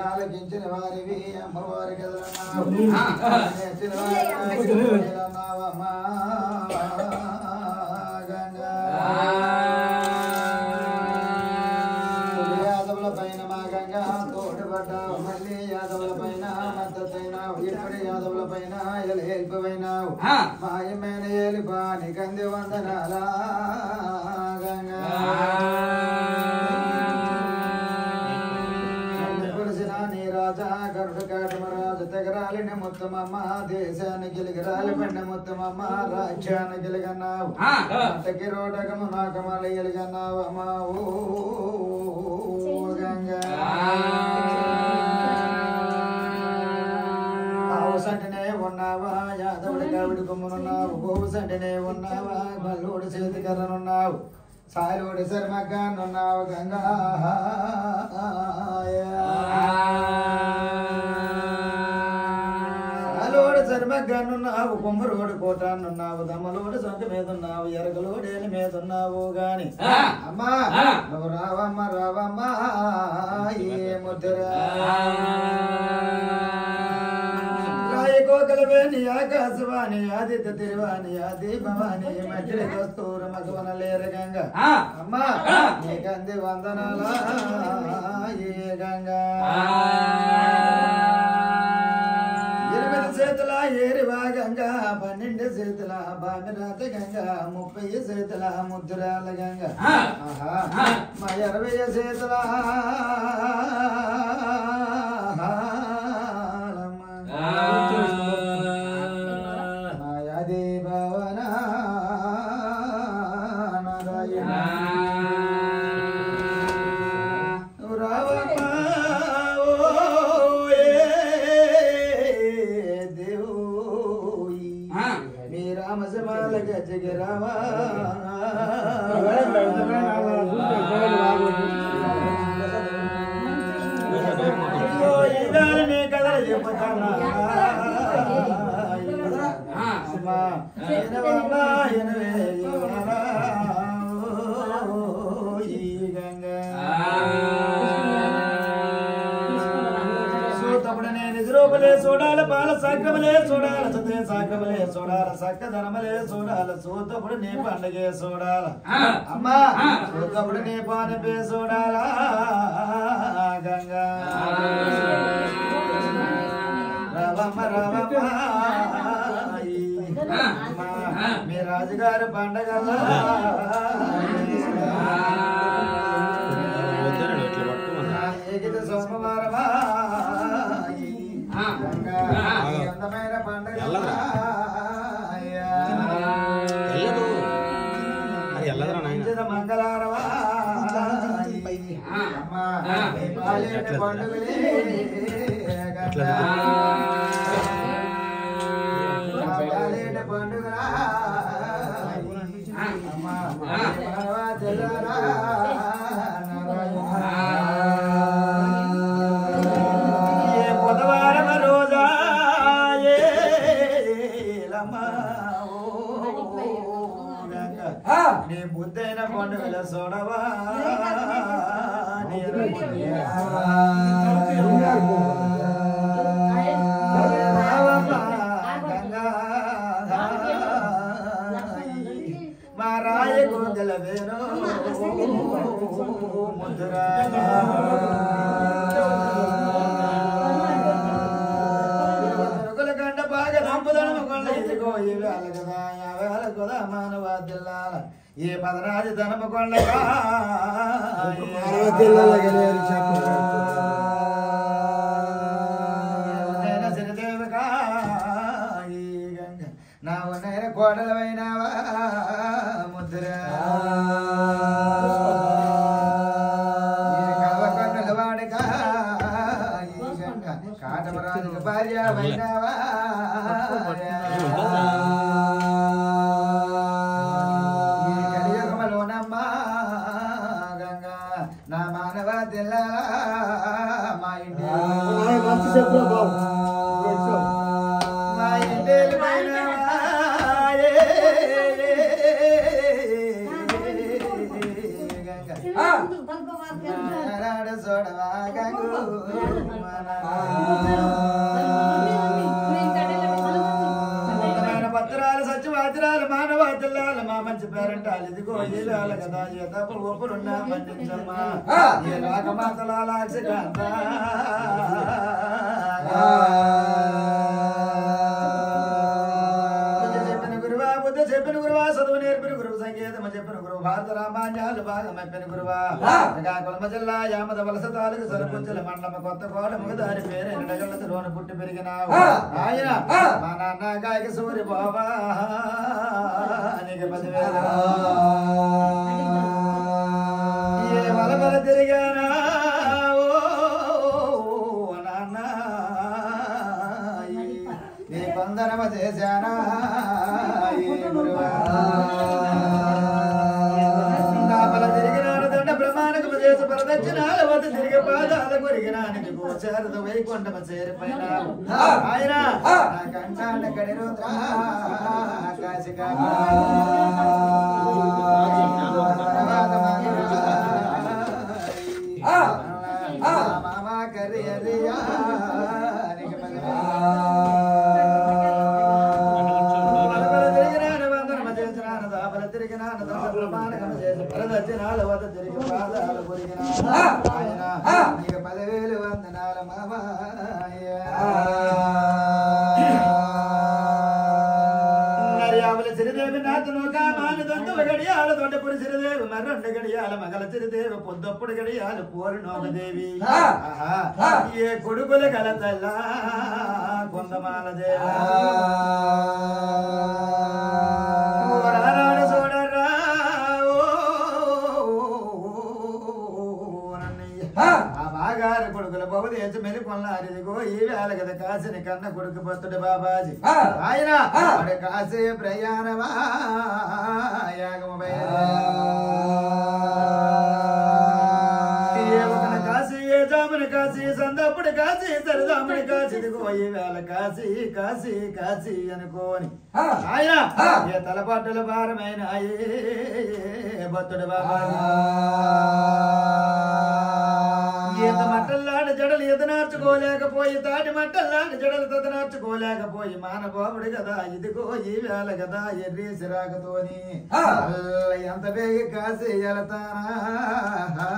ఆలకించిన వారివి అమ్మవారి కదలన్నావు గంగా యాదవుల పైన మా గంగా తోడుపడ్డావు మళ్ళీ యాదవుల పైన మద్దతైనావు ఇప్పుడు యాదవుల పైన ఎలిపోయినావు మాయమైన ఏలిపా నీకంది వందనాలా గంగా రాజా గరుడు కాటమరాజు తెగరాలిన మొత్తమమ్మ దేశాన్ని గెలిగరాలి పెండ మొత్తమమ్మ రాజ్యాన్ని గెలిగన్నావు అంతకి రోడకము నాకమల్లి గెలిగన్నావు అమ్మా ఓ గంగా సంటనే ఉన్నావా యాదవుడి కావిడి కొమ్మునున్నావు గోవు సంటనే ఉన్నావా గల్లుడి చేతి కర్రనున్నావు సాయుడి శర్మగానున్నావు గంగా సాలోడు శర్మగానున్నావు కొమ్మరోడు కోటానున్నావు దమ్మలోడు సొంత మీదున్నావు ఎరగలోడేని మీదున్నావు గాని అమ్మా నువ్వు రావమ్మ రావమ్మ ఏ ముద్దురా కోకలవేణి ఆకాశవాణి ఆదిత్య తిరువాణి ఆది భవాని మధ్యలి కస్తూర మగవన లేర గంగ అమ్మా నీకంది వందనాల ఏ గంగా 8 చేతుల ఏరివా గంగా 12 చేతుల బామిరాత గంగా 30 చేతుల ముద్దురాల గంగా మా 20 చేతుల మాయాది భవన నారాయణ రావమ్మ ఓ దేవోయి మీ రామ సమాల గజగ రామ కదల చెప్పుతానా సూతపుడనే నిజరూపలే చూడాల పాల సక్కమలే చూడాల సతే సాకమలే చూడాల సక్క ధనమలే చూడాల సూతపుడు నీ పండగే చూడాల అమ్మా సూతపుడు నీ పానపే చూడాల గంగా రవమ్మ రవమ్మ మీ రాజుగారు పండగల్లా ఏగిత సోమవారమా అందమైన పండగ మంగళారమా పండుగలే పండుగ బుధవారం రోజా నీ బుద్ధైన పండుగల చూడవా మా రాయ గుండెల వేణు ముద్దురా గంట బాగా దంపుదనము కొండ ఇదిగో ఈ వేళ కదా ఆ వేళ కదా మానవాద్యుల్లాల ఏ పదరాజు ధనము కొండగా సిరిదేవిగా ఈ గంగ నా ఉన్నైన కోడలమైనవా ముద్దురా కలవకన్నలవాడిగా ఈ గంగ కాటమరాజు భార్య వైనవా కలియుగమలోనమ్మా గంగా నా మానవ తెల్లాల మా ఇంటి మా ఇంటి చూడవా గంగు సోడాల మా మంచి పేరంటాలు ఇదిగో ఈ వేళ కదా ఏ తప్పు ఒప్పులున్నా మన్నించమ్మా ఏ లోకమాతలాక్షి కాంత చెప్పిన గురువా చదువు నేర్పిన గురువు సంగీతం చెప్పిన గురువు భారత రామాన్యాలు బాగా మెప్పిన గురువా శ్రీకాకుళం జిల్లా యామద వలస తాలూకు సరుపుంచుల మండలమ కొత్త కోట ముగదారి పేరు ఎండగళ్ళ లోన పుట్టి పెరిగినావు ఆయన మా నాన్న గాయక సూర్య బాబా నీకు 10,000 ఏ బలబల తిరిగానా నాన్న నీ కొందనమ చేశానా ప్రదక్షిణాల వద్ద తిరిగి పాదాల కొరిగినానికి గోచారద వైకుంఠమ చేరిపోయిన ఆయన నా కంఠాన గడిరుద్ర కాశికా మామా కరియరియా ప్రదక్షిణాల వద్ద తిరిగి పాదాల కొరిగిన ఆయన నీకు 10,000 వందనాల మరియావుల సిరిదేవి నాతను కామాని దొంతుల గడియాల దొడ్డపురి సిరిదేవి మర్రండ గడియాల మగల సిరిదేవి పొద్దప్పుడు గడియాల పోరు నోమదేవి ఏ కొడుకుల కల తల్ల కొందమాల దేవి బాగారు కొడుకుల బహుదేశ మెలుకొన్నారిదిగో ఈ వేళ కదా కాశీని కన్న కొడుకు భక్తుడు బాబాజీ ఆయన కాశీ ప్రయాణమా కాశీ ఏ జాముని కాశీ సందప్పుడు కాశీ సరదాముని కాశీ ఇదిగో ఈ వేళ కాశీ కాశీ కాశీ అనుకోని ఆయన ఏ తలపట్టుల భారమైన భక్తుడు బాబాజీ ఈత మట్టల్లాంటి జడలు ఎదనార్చుకోలేకపోయి తాటి మట్టల్లాంటి జడలు తదనార్చుకోలేకపోయి మానబాబుడు కదా ఇదిగో ఈ వేళ కదా ఎర్రేసి రాకతోని ఎంత బేగి కాసి వెళతానా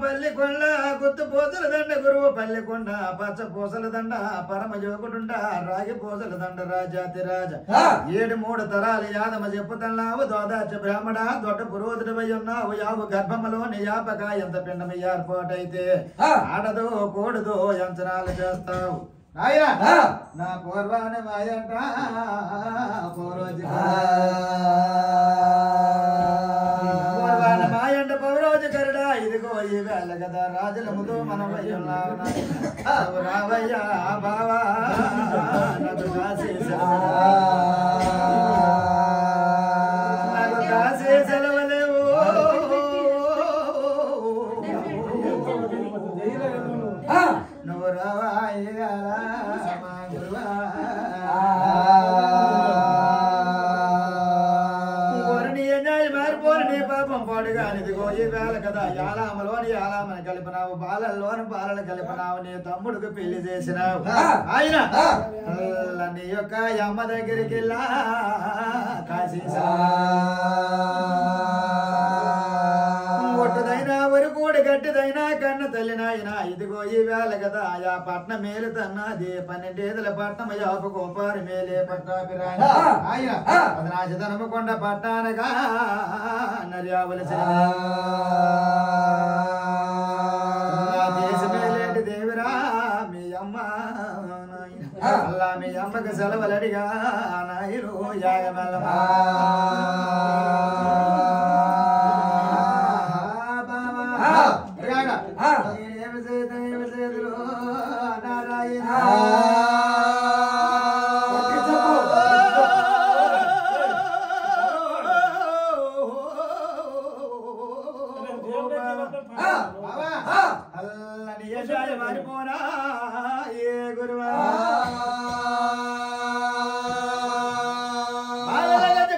పల్లికొండ గుత్తు పూసల దండ గురువు పల్లికొండ పచ్చ పూసల దండ పరమ యోగుడుండ రాగి పూసల దండ రాజాతి రాజ 7 తరాలు యాదమ చెప్పుతున్నావు దోదాచ బ్రాహ్మణ దొడ్డ పురోధుడివై ఉన్నావు యావు గర్భములోని యాపక ఎంత పిండమి ఏర్పాటైతే ఆడదో కోడుదో అంచనాలు చేస్తావు నా పూర్వాన మాయంట పూర్వజ మాయంట పౌరోజు కరుడా ఇదిగో ఈ వేళ కదా రాజుల ముదో మనమయ్యున్నావు రావయ్యా బావా నాకు కాశీ సెలవలేవు నువ్వు రావయ్యా పాపం పాడుగా ఇదిగో ఈ వేళ కదా యాలామలోని యాలామని కలిపినావు బాలల్లోని బాలలు కలిపినావు నీ తమ్ముడికి పెళ్లి చేసినావు ఆయన నీ యొక్క అమ్మ దగ్గరికి వెళ్ళా కాశీ ఒట్టుదైనా ఒరికూడి గట్టిదైనా కన్న తల్లినాయన ఇదిగో ఈ వేళ కదా ఆయా పట్నం మేలు తన్నది 12 ఏదుల పట్నం యాప కోపారి మేలే పట్టాపిరాని ఆయన పదనాశతనము కొండ పట్టానగా నర్యావుల దేశమేలేటి దేవిరా మీ అమ్మ అల్లా మీ అమ్మకి సెలవులడిగా నాయరు యాగమెల్లమా మారిపోనా ఏ గురువా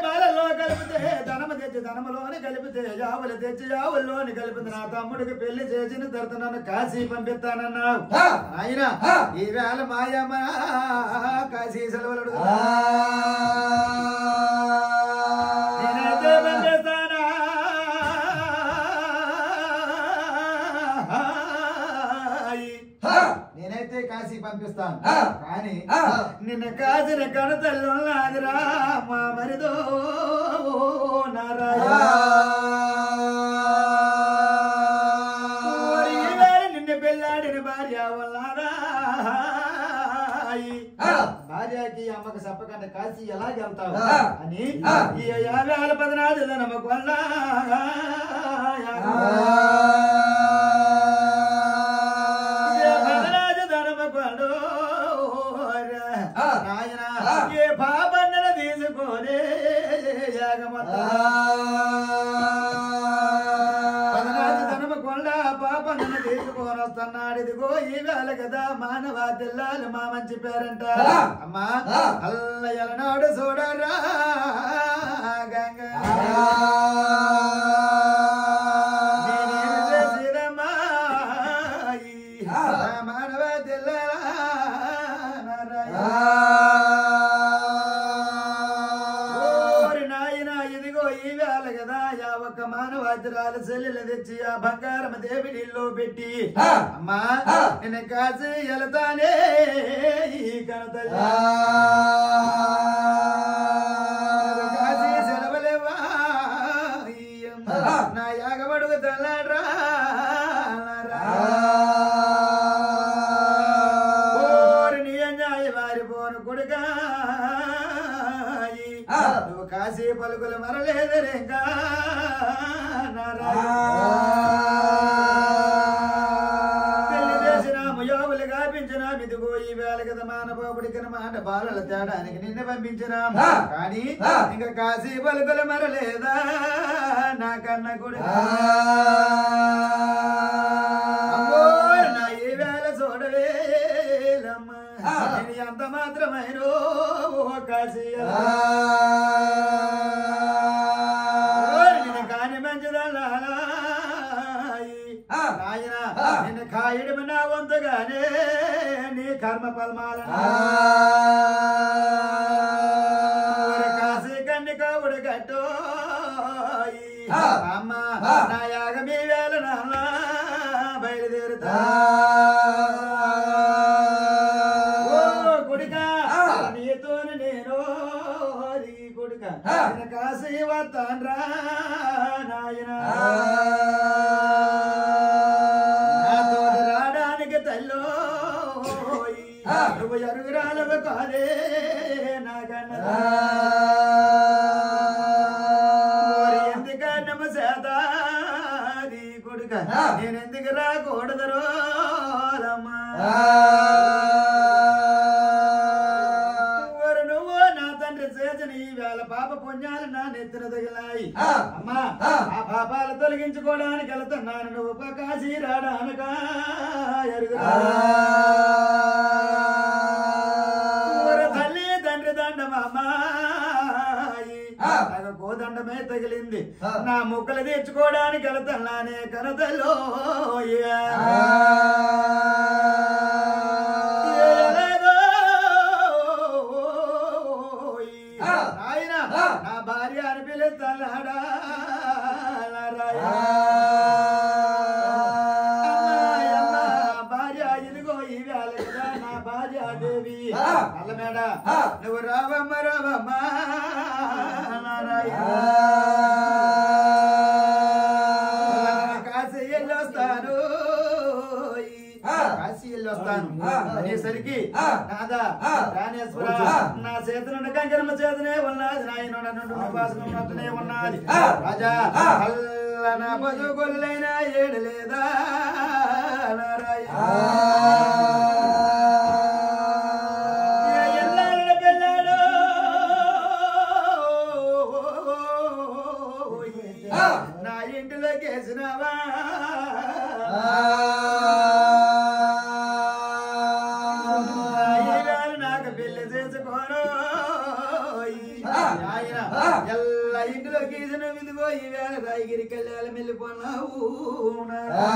బాలలో కలిపితే ధనము తెచ్చి ధనములోని కలిపి కలిపితే యావులు తెచ్చి యావుల్లోని కలిపింది నా తమ్ముడికి పెళ్లి చేసిన తర్వాత నన్ను కాశీ పంపిస్తానన్నావు ఆయన ఈవేళ మాయమ్మ కాశీ సెలవులు నేనైతే పంపిస్తానా నేనైతే కాశీ పంపిస్తాను కానీ నిన్న కాసిన కనతల్లున్నాదిరా మా మరిదో నారాయణ నిన్న పెళ్ళాడిన భార్య వల్లారా భార్యకి అమ్మకు చెప్పకుండా కాశీ ఎలా వెళ్తావు అని ఈ 50 పదనాది నమ్మకు వల్ల ఏ పాపన్నను తీసుకొని పదనాది ధనము కొండ పాపన్నను తీసుకొని వస్తున్నాడు ఇదిగో ఈ వేళ కదా మానవ తెల్లాలి మా మంచి పేరంట అమ్మా అల్ల ఎలనాడు చూడరా గంగా మానవ తెల్లారా మానవాద్రాలు చెల్లెలు తెచ్చి ఆ బంగారం దేవిడిలో పెట్టి అమ్మా నేను కాసి వెళతానే ఈ కనతల్లి కాసి సెలవులేవా నా యాగబడుగు తల్లాడ్రా వారి పోను కొడుకా నువ్వు కాశీ పలుకులు మరలేదరేగా పెళ్లి చేసినాము యోగులు గాపించినాం ఇదిగో ఈ వేళ కదా మానబాబుడికి మాట బాలల తేడానికి నిన్ను పంపించినాం కానీ ఇంకా కాశీ పలుకులు మరలేదా నాకన్న కొడుకు నా ఈ వేళ చూడవేలమ్మ నేను ఎంత మాత్రమైన కాశీ కాని మంచిదల్లా ఆయన నిన్ను కాయడం నా వంతుగానే నీ కర్మ ఫలమాలను కాశీ కన్ని కావుడు కట్టు అమ్మ నా యాగ మీ వేళ నాన్న బయలుదేరుతా కొడుకా నీతోని నేను కొడుక కాశీ వస్తాన్రా నాయన రావడానికి తల్లో నువ్వు ఎరుగురాలవు కాదే నాకన్నా ఎందుకన్నమ్మ సేదాది కొడుక నేనెందుకు రాకూడదరో అమ్మా పాప పుణ్యాలు నా నెత్తిన తగిలాయి అమ్మా ఆ పాపాలు తొలగించుకోవడానికి వెళ్తున్నాను నువ్వు కాశీ రాడానక తల్లి తండ్రి దండమాయి నాకు కోదండమే తగిలింది నా ముక్కలు తెచ్చుకోవడానికి వెళ్తున్నానే కనతల్లో నా భార్య అని పిలుస్తాడా భార్య ఇదిగో ఈ వేళ కదా నా భార్య దేవి అల్లమేడ నువ్వు రావమ్మ రావమ్మ కాశీ వెళ్ళొస్తాను కాశీ వెళ్ళొస్తాను అనేసరికి నాదా రాణేశ్వర నా చేతులుండ కంకరమ్మ చేతనే ఉన్నది నాయన ఉపాసననే ఉన్నది రాజా అల్లన బతుకులైన ఏడు లేదా నారాయణ పెళ్ళాడు నా ఇంటిలో కేసినావా నాకు పెళ్లి చేసుకోను ఆయన ఎల్ల ఇంటిలో గీసిన విదిగో ఈవేళ రాయగిరి కళ్యాణం వెళ్ళిపోన్నావు